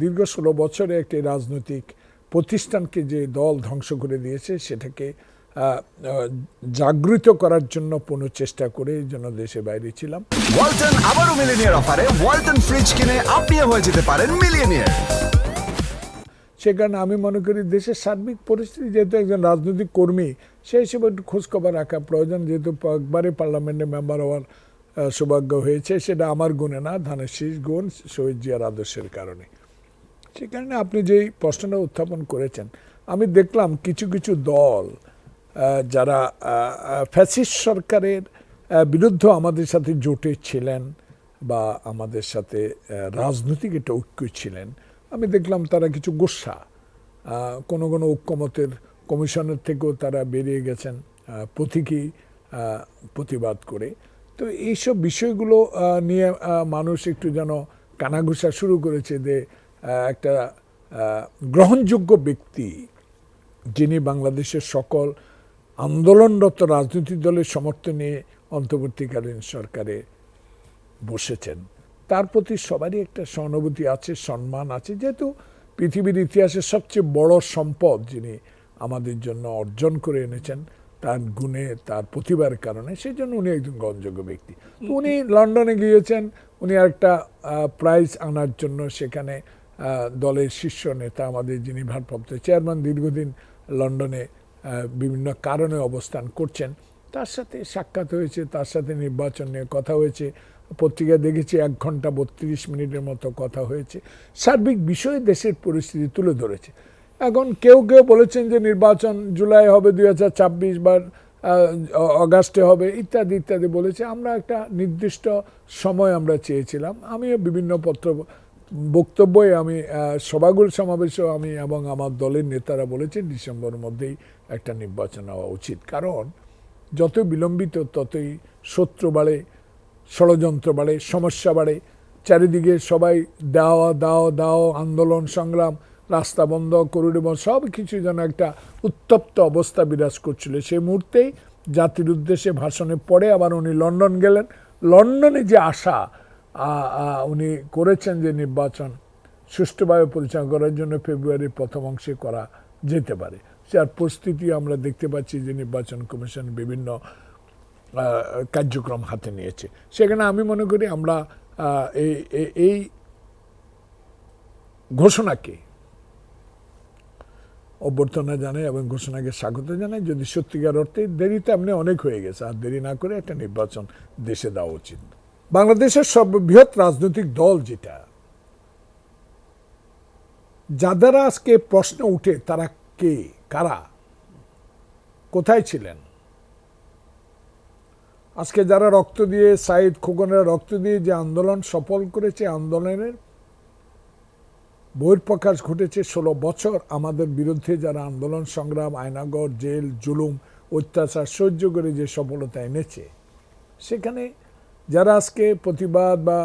দীর্ঘ 16 বছরে একটি রাজনৈতিক প্রতিষ্ঠানকে যে দল ধ্বংস করে দিয়েছে সেটাকে জাগৃত করার জন্য পুনঃচেষ্টা করে এই জন্য দেশে বাইরে ছিলাম। ওয়ালটন আবারও মিলিয়নিয়ার অফারে ওয়ালটন ফ্রিজ কিনে আপনিও হয়ে যেতে পারেন মিলিয়নিয়ার। সে কারণে আমি মনে করি দেশের সার্বিক পরিস্থিতি, যেহেতু একজন রাজনৈতিক কর্মী সে হিসেবে একটু খোঁজখবর রাখা প্রয়োজন। যেহেতু একবারে পার্লামেন্টে মেম্বার হওয়ার সৌভাগ্য হয়েছে, সেটা আমার গুণে না, ধানের শীষ গুণ শহীদ জিয়ার আদর্শের কারণে। সে কারণে আপনি যেই প্রশ্নটা উত্থাপন করেছেন, আমি দেখলাম কিছু কিছু দল যারা ফ্যাসিস্ট সরকারের বিরুদ্ধে আমাদের সাথে জোটে ছিলেন বা আমাদের সাথে রাজনৈতিক একটা ঐক্য ছিলেন, আমি দেখলাম তারা কিছু গোসা কোনো কোনো ঐক্যমতের কমিশনের থেকেও তারা বেরিয়ে গেছেন প্রতীকী প্রতিবাদ করে। তো এইসব বিষয়গুলো নিয়ে মানুষ একটু যেন কানাঘুষা শুরু করেছে যে একটা গ্রহণযোগ্য ব্যক্তি যিনি বাংলাদেশের সকল আন্দোলনরত রাজনৈতিক দলের সমর্থন নিয়ে অন্তর্বর্তীকালীন সরকারে বসেছেন, তার প্রতি সবারই একটা সহানুভূতি আছে, সম্মান আছে। যেহেতু পৃথিবীর ইতিহাসের সবচেয়ে বড় সম্পদ যিনি আমাদের জন্য অর্জন করে এনেছেন তার গুণে, তার প্রতিভার কারণে, সেই জন্য উনি একজন গ্রহণযোগ্য ব্যক্তি। তো উনি লন্ডনে গিয়েছেন, উনি একটা প্রাইজ আনার জন্য সেখানে দলের শীর্ষ নেতা আমাদের যিনি ভারপ্রাপ্ত চেয়ারম্যান দীর্ঘদিন লন্ডনে বিভিন্ন কারণে অবস্থান করছেন, তার সাথে সাক্ষাৎ হয়েছে, তার সাথে নির্বাচন নিয়ে কথা হয়েছে। পত্রিকায় দেখেছি 1 ঘন্টা 32 মিনিটের মতো কথা হয়েছে, সার্বিক বিষয়ে দেশের পরিস্থিতি তুলে ধরেছে। এখন কেউ কেউ বলেছেন যে নির্বাচন জুলাই হবে 2026 বা অগাস্টে হবে ইত্যাদি ইত্যাদি বলেছে। আমরা একটা নির্দিষ্ট সময় আমরা চেয়েছিলাম। আমিও বিভিন্ন বক্তব্যে আমি সভাগুলো সমাবেশেও আমি এবং আমার দলের নেতারা বলেছেন ডিসেম্বরের মধ্যেই একটা নির্বাচন হওয়া উচিত। কারণ যত বিলম্বিত ততই শত্রু বাড়ে, ষড়যন্ত্র বাড়ে, সমস্যা বাড়ে, চারিদিকে সবাই দাও দাও দাও, আন্দোলন সংগ্রাম, রাস্তা বন্ধ, করিডোর বন্ধ, সব কিছু যেন একটা উত্তপ্ত অবস্থা বিরাজ করছিল। সেই মুহূর্তেই জাতির উদ্দেশ্যে ভাষণে পড়ে আবার উনি লন্ডন গেলেন। লন্ডনে যে আশা উনি করেছেন যে নির্বাচন সুষ্ঠুভাবে পরিচালনা করার জন্য ফেব্রুয়ারির প্রথম অংশে করা যেতে পারে, যার প্রস্তুতি আমরা দেখতে পাচ্ছি যে নির্বাচন কমিশন বিভিন্ন কার্যক্রম হাতে নিয়েছে। সেখানে আমি মনে করি আমরা এই ঘোষণাকে অভ্যর্থনা জানাই এবং ঘোষণাকে স্বাগত জানাই। যদি সত্যিকার অর্থে দেরিতে আপনি অনেক হয়ে গেছে, আর দেরি না করে একটা নির্বাচন দেশে দেওয়া উচিত। বাংলাদেশের সর্ববৃহৎ রাজনৈতিক দল যেটা, যাদের আজকে প্রশ্ন উঠে তারা কে, কারা, কোথায় ছিলেন, আজকে যারা রক্ত দিয়ে, সাইদ খোকনের রক্ত দিয়ে যে আন্দোলন সফল করেছে, আন্দোলনের বহিঃপ্রকাশ ঘটেছে 16 বছর আমাদের বিরুদ্ধে যারা আন্দোলন সংগ্রাম, আয়নাগর, জেল, জুলুম, অত্যাচার সহ্য করে যে সফলতা এনেছে, সেখানে যারা আজকে প্রতিবাদ বা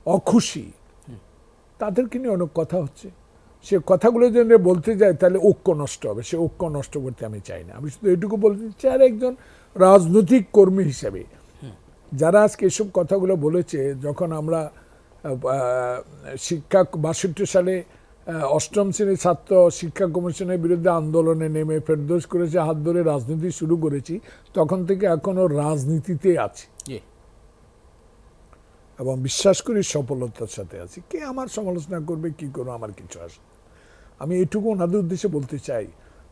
অখুশি, তাদেরকে নিয়ে অনেক কথা হচ্ছে। সে কথাগুলো যদি বলতে যায় তাহলে ঐক্য নষ্ট হবে, সে ঐক্য নষ্ট করতে আমি চাই না। আমি শুধু এটুকু বলতে চাই, আর একজন রাজনৈতিক কর্মী হিসেবে যারা আজকে এসব কথাগুলো বলেছে, যখন আমরা শিক্ষা 62 সালে 8ম শ্রেণীর ছাত্র শিক্ষা কমিশনের বিরুদ্ধে আন্দোলনে নেমে ফেরদৌস করেছে, হাত ধরে রাজনীতি শুরু করেছি, তখন থেকে এখনো রাজনীতিতে আছি এবং বিশ্বাস করি সফলতার সাথে আছি। কে আমার সমালোচনা করবে, কি করবো, আমার কিছু আসে। আমি এটুকু ওনাদের উদ্দেশ্যে বলতে চাই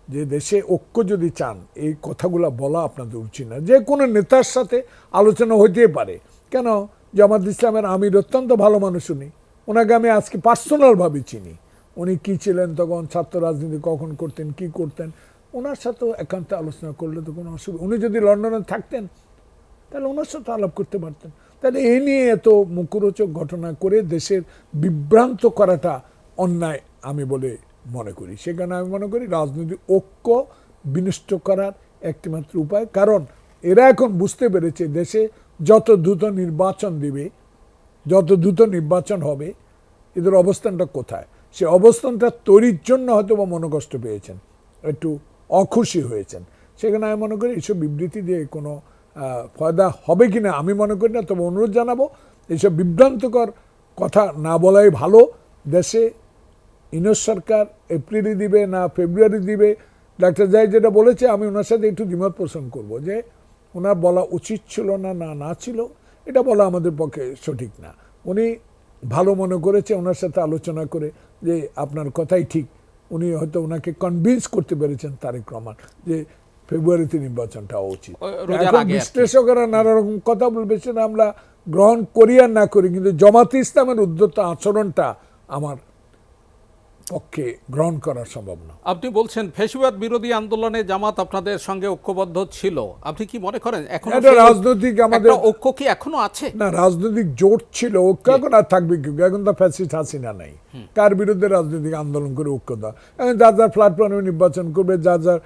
যে দেশে ঐক্য যদি চান, এই কথাগুলো বলা আপনাদের উচিত না। যে কোনো নেতার সাথে আলোচনা হইতেই পারে, কেন, জামাত ইসলামের আমির অত্যন্ত ভালো মানুষ, ওনাকে আমি আজকে পার্সোনালভাবে চিনি। উনি কী ছিলেন তখন, ছাত্র রাজনীতি কখন করতেন, কি করতেন, ওনার সাথেও একান্ত আলোচনা করলে তো কোনো অসুবিধা। উনি যদি লন্ডনে থাকতেন তাহলে ওনার সাথে আলাপ করতে পারতেন। তাহলে এই নিয়ে এত মুখরোচক ঘটনা করে দেশের বিভ্রান্ত করাটা অন্যায় আমি বলে মনে করি। সেখানে আমি মনে করি রাজনৈতিক ঐক্য বিনষ্ট করার একটিমাত্র উপায়, কারণ এরা এখন বুঝতে পেরেছে দেশে যত দ্রুত নির্বাচন দিবে, যত দ্রুত নির্বাচন হবে, এদের অবস্থানটা কোথায়, সে অবস্থানটা তৈরির জন্য হয়তো বা মনোকষ্ট পেয়েছেন, একটু অখুশি হয়েছেন। সেখানে আমি মনে করি এইসব বিবৃতি দিয়ে কোনো ফায়দা হবে কিনা আমি মনে করি না। তবে অনুরোধ জানাবো, এইসব বিভ্রান্তকর কথা না বলাই ভালো। দেশে ইউনূস সরকার এপ্রিলে দিবে না ফেব্রুয়ারি দিবে, ডাক্তার জাহিদ যেটা বলেছে আমি ওনার সাথে একটু দ্বিমত পোষণ করব যে ওনার বলা উচিত ছিল না ছিল, এটা বলা আমাদের পক্ষে সঠিক না। উনি ভালো মনে করেছে ওনার সাথে আলোচনা করে যে আপনার কথাই ঠিক, উনি হয়তো ওনাকে কনভিন্স করতে পেরেছেন তারেক রহমান যে ফেব্রুয়ারিতে নির্বাচনটা হওয়া উচিত। এখন বিশ্লেষকরা নানা রকম কথা বলবে, সেটা আমরা গ্রহণ করি আর না করি, কিন্তু জামাতে ইসলামের উদ্যত আচরণটা আমার পক্ষে গ্রহণ করা সম্ভব না। আপনি বলছেন ফ্যাসিবাদ বিরোধী আন্দোলনে জামাত আপনাদের সঙ্গে ঐক্যবদ্ধ ছিল, আপনি কি মনে করেন এখন এটা রাজনৈতিক আমাদের ঐক্য কি এখনো আছে? না, রাজনৈতিক জোট ছিল, ঐক্য এখন আর থাকবে কি? এখন তো ফ্যাসিস্ট হাসিনা নাই, কার বিরুদ্ধে রাজনৈতিক আন্দোলন করে ঐক্য দেওয়া? এখন যার যার প্ল্যাটফর্মে নির্বাচন করবে, যার যার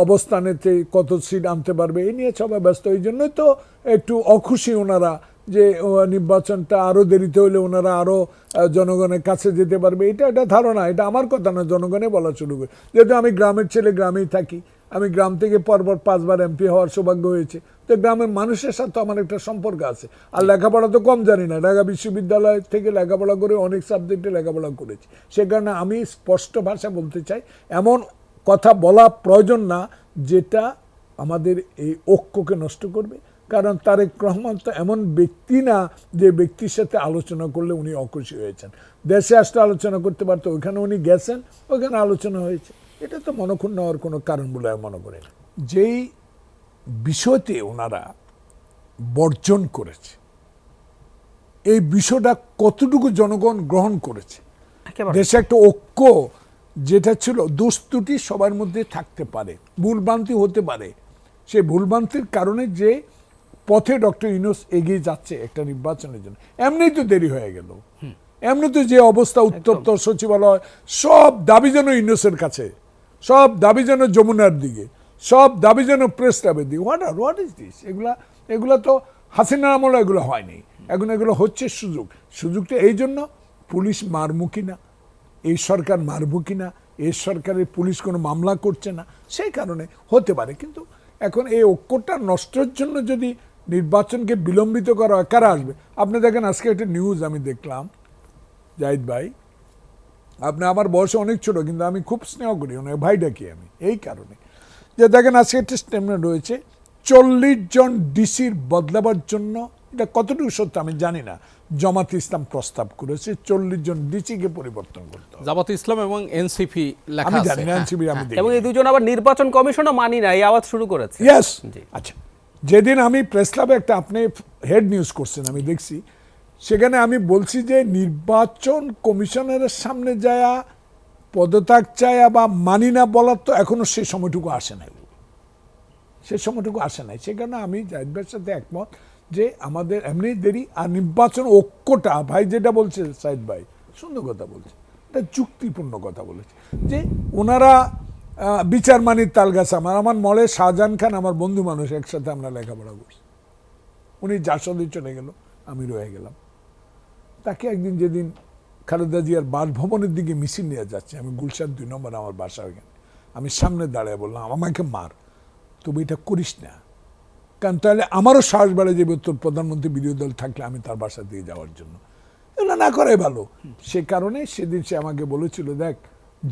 অবস্থানেতে কত সিট আনতে পারবে এই নিয়ে সবাই ব্যস্ত। এই জন্যই তো একটু অখুশি ওনারা যে নির্বাচনটা আরও দেরিতে হলে ওনারা আরও জনগণের কাছে যেতে পারবে। এটা ধারণা, এটা আমার কথা না, জনগণে বলা শুরু করে। যেহেতু আমি গ্রামের ছেলে, গ্রামেই থাকি, আমি গ্রাম থেকে পরপর 5 বার এমপি হওয়ার সৌভাগ্য হয়েছে, তো গ্রামের মানুষের সাথে আমার একটা সম্পর্ক আছে। আর লেখাপড়া তো কম জানি না, ঢাকা বিশ্ববিদ্যালয় থেকে লেখাপড়া করে অনেক সাবজেক্টে লেখাপড়া করেছি। সে কারণে আমি স্পষ্ট ভাষা বলতে চাই, এমন কথা বলা প্রয়োজন না যেটা আমাদের এই ঐক্যকে নষ্ট করবে। কারণ তারেক রহমান তো এমন ব্যক্তি না যে ব্যক্তির সাথে আলোচনা করলে উনি অখুশি হয়েছেন। দেশে আসতে আলোচনা করতে পারতো, ওইখানে উনি গেছেন, ওইখানে আলোচনা হয়েছে। এটা তো মনক্ষুণ্ণ হওয়ার কোনো কারণ বলে আমি মনে করি না। যেই বিষয়তে ওনারা বর্জন করেছে, এই বিষয়টা কতটুকু জনগণ গ্রহণ করেছে? দেশে একটা ঐক্য যেটা ছিল, দোষ ত্রুটি সবার মধ্যে থাকতে পারে, ভুলভ্রান্তি হতে পারে, সেই ভুলভ্রান্তির কারণে যে পথে ডক্টর ইউনূস এগিয়ে যাচ্ছে একটা নির্বাচনের জন্য, এমনিই তো দেরি হয়ে গেল। এমনি তো যে অবস্থা, উত্তপ্ত সচিবালয়, সব দাবি যেন ইউনূসের কাছে, সব দাবি যেন যমুনার দিকে, সব দাবি যেন প্রেস ক্লাবের দিকে। What is this? এগুলা তো হাসিনার আমলে এগুলো হয়নি, এখন এগুলো হচ্ছে সুযোগটা এই জন্য পুলিশ মারমুখী না, এই সরকার মারমুখী না, এই সরকারের পুলিশ কোনো মামলা করছে না, সেই কারণে হতে পারে। কিন্তু এখন এই ঐক্যটা নষ্টের জন্য যদি নির্বাচনকে বিলম্বিত করা হয়, কারা আসবে? আপনি দেখেন আজকে একটা নিউজ আমি দেখলাম, জাহিদ ভাই, আপনি আমার বয়সে অনেক ছোট, কিন্তু আমি খুব স্নেহ করি ওনাকে, ভাই ডাকি আমি এই কারণে যে দেখেন আজকে একটা স্টেটমেন্ট রয়েছে 40 জন ডিসির বদলাবার জন্য, এটা কতটুকু সত্য আমি জানি না, জামাতে ইসলাম প্রস্তাব করেছে 40 জন ডিসিকে পরিবর্তন করতে হবে। জামাতে ইসলাম এবং এনসিপি লেখা আমি আছে, জানি না, এনসিপি আমি দেখি। এবং এই দুজন আবার নির্বাচন কমিশনও মানি না, এই আওয়াজ শুরু করেছে। ইয়েস, আচ্ছা, যেদিন আমি প্রেস ক্লাবে একটা আপনি হেড নিউজ করছেন আমি দেখছি, সেখানে আমি বলছি যে নির্বাচন কমিশনের সামনে যায় পদত্যাগ চায় বা মানি না বলার তো এখনো সেই সময়টুকু আসে নাই, সে কারণে আমি জাহিদ ভাইয়ের সাথে একমত যে আমাদের এমনি দেরি। আর নির্বাচন ঐক্যটা ভাই যেটা বলছে সাইদ ভাই সুন্দর কথা বলছে, এটা যুক্তিপূর্ণ কথা বলেছে যে ওনারা বিচার মানির তালগাছ। আমার মলে শাহজাহান খান আমার বন্ধু মানুষ, একসাথে আমরা লেখাপড়া করছি, উনি জাসদে চলে গেল, আমি রয়ে গেলাম। তাকে একদিন যেদিন খালেদা জিয়ার বাসভবনের দিকে মিছিল নিয়ে যাচ্ছে, আমি গুলশান 2 নম্বর আমার বাসা, ওইখানে আমি সামনে দাঁড়িয়ে বললাম আমাকে মার, তবে এটা করিস না, কারণ তাহলে আমারও সাহস বেড়ে যাবে তোর প্রধানমন্ত্রী বিরোধী দল থাকলে আমি তার বাসা দিয়ে যাওয়ার জন্য, এগুলো না করাই ভালো। সে কারণে সেদিন সে আমাকে বলেছিল দেখ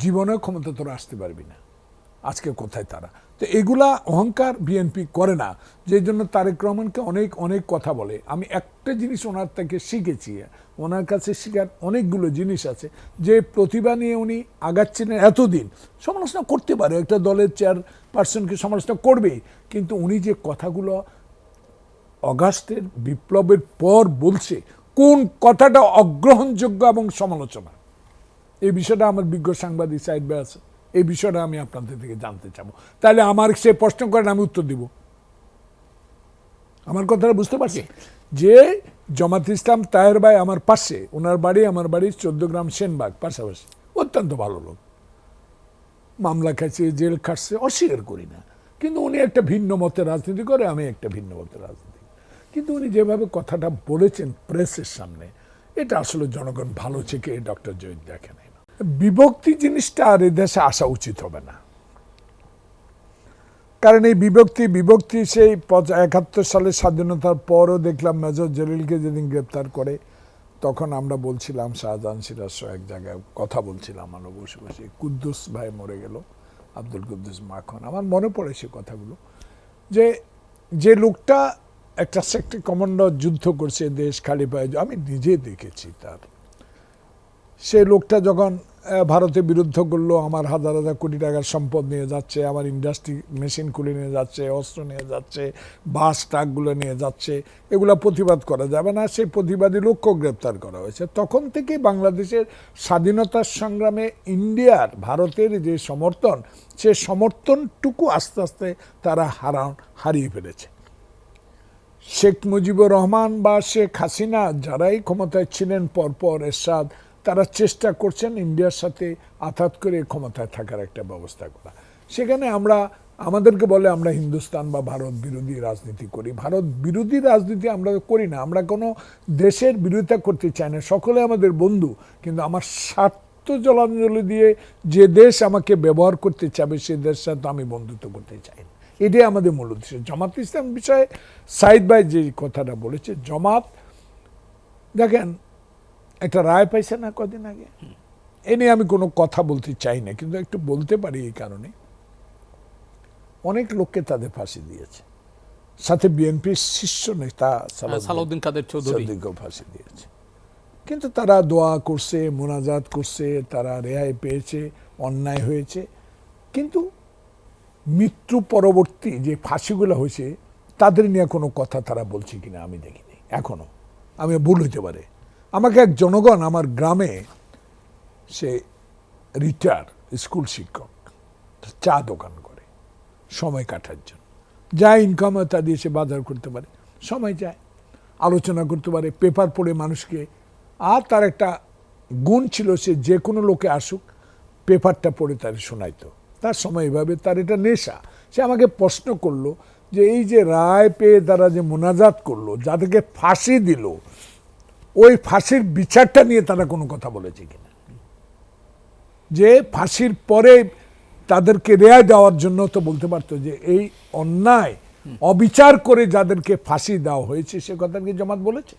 জীবনেও ক্ষমতা তোরা আসতে পারবি না, আজকে কোথায় তারা। তো এগুলা অহংকার বিএনপি করে না, যে জন্য তারেক রহমানকে অনেক কথা বলে। আমি একটা জিনিস ওনার থেকে শিখেছি, ওনার কাছে শেখার অনেকগুলো জিনিস আছে, যে প্রতিভা নিয়ে উনি আগাচ্ছিলেন এতদিন, সমালোচনা করতে পারে, একটা দলের চেয়ারপারসনকে সমালোচনা করবেই, কিন্তু উনি যে কথাগুলো অগাস্টের বিপ্লবের পর বলছে, কোন কথাটা অগ্রহণযোগ্য এবং সমালোচনা, এই বিষয়টা আমার বিজ্ঞ সাংবাদিক সাইদ ভাই আছে, এই বিষয়টা আমি আপনাদের থেকে জানতে চাবো। তাহলে আমার সে প্রশ্ন করেন, আমি উত্তর দিব। আমার কথাটা বুঝতে পারছি যে জামাতে ইসলাম তাহের ভাই আমার পাশে, ওনার বাড়ি আমার বাড়ি 14 গ্রাম সেনবাগ পাশাপাশি, অত্যন্ত ভালো লোক, মামলা খাচ্ছে, জেল খাটছে, অস্বীকার করি না, কিন্তু উনি একটা ভিন্ন মতের রাজনীতি করে, আমি একটা ভিন্ন মতের রাজনীতি। কিন্তু উনি যেভাবে কথাটা বলেছেন প্রেসের সামনে, এটা আসলে জনগণ ভালো থেকে ডক্টর জহিদ দেখে নাই। বিভক্তি জিনিসটা আর এ দেশে আসা উচিত হবে না, কারণ এই বিভক্তি সেই 71 সালের স্বাধীনতার পরও দেখলাম মেজর জলিলকে যেদিন গ্রেপ্তার করে, তখন আমরা বলছিলাম, শাহজাহান সিরাজ এক জায়গায় কথা বলছিলাম, আমরা বসে বসে, কুদ্দুস ভাই মরে গেল, আব্দুল কুদ্দুস মাখন, আমার মনে পড়ে সে কথাগুলো, যে লোকটা একটা সেক্টর কমান্ডার যুদ্ধ করছে দেশ খালি পায়ে, আমি নিজে দেখেছি তার, সে লোকটা যখন ভারতের বিরুদ্ধে করলো, আমার হাজার হাজার কোটি টাকার সম্পদ নিয়ে যাচ্ছে, আমার ইন্ডাস্ট্রি মেশিন খুলে নিয়ে যাচ্ছে, অস্ত্র নিয়ে যাচ্ছে, বাস ট্রাকগুলো নিয়ে যাচ্ছে, এগুলো প্রতিবাদ করা যাবে না, সেই প্রতিবাদী লোককেও গ্রেপ্তার করা হয়েছে। তখন থেকে বাংলাদেশের স্বাধীনতার সংগ্রামে ইন্ডিয়ার, ভারতের যে সমর্থন, সে সমর্থনটুকু আস্তে আস্তে তারা হারিয়ে ফেলেছে। শেখ মুজিবুর রহমান বা শেখ হাসিনা যারাই ক্ষমতায় ছিলেন পরপর, এরশাদ, তারা চেষ্টা করছেন ইন্ডিয়ার সাথে আঘাত করে ক্ষমতায় থাকার একটা ব্যবস্থা করা। সেখানে আমাদেরকে বলে আমরা হিন্দুস্তান বা ভারত বিরোধী রাজনীতি করি। ভারত বিরোধী রাজনীতি আমরা করি না, আমরা কোনো দেশের বিরোধিতা করতে চাই না, সকলে আমাদের বন্ধু। কিন্তু আমার স্বার্থ জলাঞ্জলি দিয়ে যে দেশ আমাকে ব্যবহার করতে চাবে, সে দেশের সাথে আমি বন্ধুত্ব করতে চাই না। এটাই আমাদের মূল উদ্দেশ্য। জামাত ইসলাম বিষয়ে সাইদ ভাই যে কথাটা বলেছে, জামাত দেখেন একটা রায় পাইছে না কদিন আগে, এ নিয়ে আমি কোনো কথা বলতে চাই না, কিন্তু একটু বলতে পারি এই কারণে, অনেক লোককে তাদের ফাঁসি দিয়েছে, সাথে বিএনপির শীর্ষ নেতা সালাউদ্দিন কাদের চৌধুরীকেও ফাঁসি দিয়েছে। কিন্তু তারা দোয়া করছে, মোনাজাত করছে, তারা রেহাই পেয়েছে, অন্যায় হয়েছে। কিন্তু মৃত্যু পরবর্তী যে ফাঁসিগুলো হয়েছে, তাদের নিয়ে কোনো কথা তারা বলছে কিনা আমি দেখিনি এখনো, আমি ভুল হইতে পারে। আমাকে এক জনগণ আমার গ্রামে, সে রিটায়ার স্কুল শিক্ষক, চা দোকান করে সময় কাটার জন্য, যা ইনকাম হয় তা দিয়ে সে বাজার করতে পারে, সময় যায়, আলোচনা করতে পারে, পেপার পড়ে মানুষকে, আর তার একটা গুণ ছিল, সে যে কোনো লোকে আসুক পেপারটা পড়ে তার শোনাইতো, তার সময় এভাবে, তার এটা নেশা। সে আমাকে প্রশ্ন করলো যে এই যে রায় পেয়ে তারা যে মোনাজাত করলো, যাদেরকে ফাঁসি দিল, ওই ফাঁসির বিচারটা নিয়ে তারা কোনো কথা বলেছে কিনা, যে ফাঁসির পরে তাদেরকে রেহাই দেওয়ার জন্য তো বলতে পারতো যে এই অন্যায় অবিচার করে যাদেরকে ফাঁসি দেওয়া হয়েছে, সে কথা কি জামাত বলেছে?